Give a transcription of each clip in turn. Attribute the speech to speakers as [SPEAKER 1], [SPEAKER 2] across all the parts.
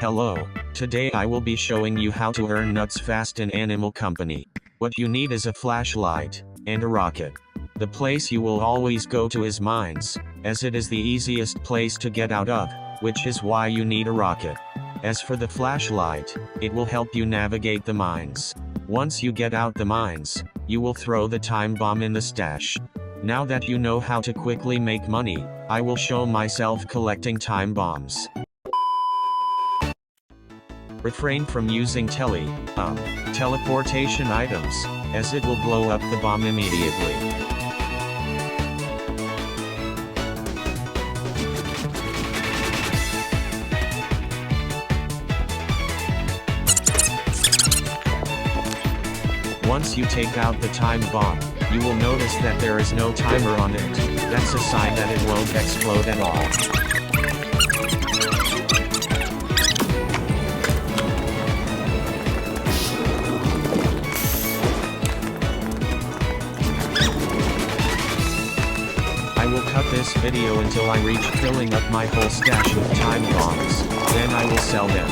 [SPEAKER 1] Hello, today I will be showing you how to earn nuts fast in Animal Company. What you need is a flashlight, and a rocket. The place you will always go to is mines, as it is the easiest place to get out of, which is why you need a rocket. As for the flashlight, it will help you navigate the mines. Once you get out the mines, you will throw the time bomb in the stash. Now that you know how to quickly make money, I will show myself collecting time bombs. Refrain from using teleportation items, as it will blow up the bomb immediately. Once you take out the time bomb, you will notice that there is no timer on it. That's a sign that it won't explode at all. I will cut this video until I reach filling up my whole stash of time bombs, then I will sell them.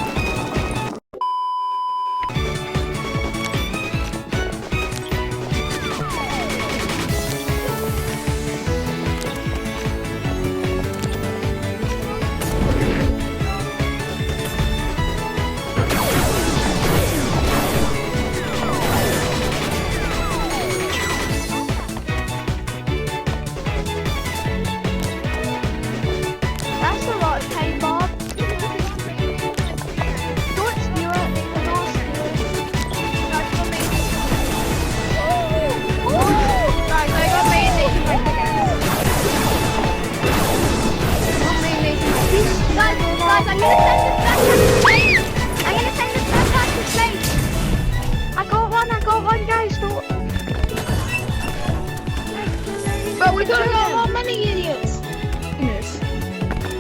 [SPEAKER 2] I'm gonna send this back to space. I got one, guys.
[SPEAKER 3] But we don't got more money, idiots.
[SPEAKER 2] Yes.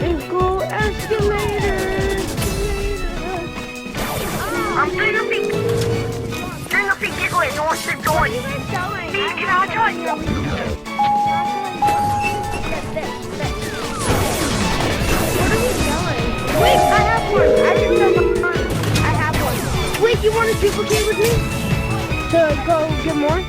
[SPEAKER 2] Let's go escalator.
[SPEAKER 4] I'm doing nothing. Giggling, what's the doing? Please, can I join you?
[SPEAKER 2] Wait, I have one. I have one. Wait, you want to duplicate with me? To go get more?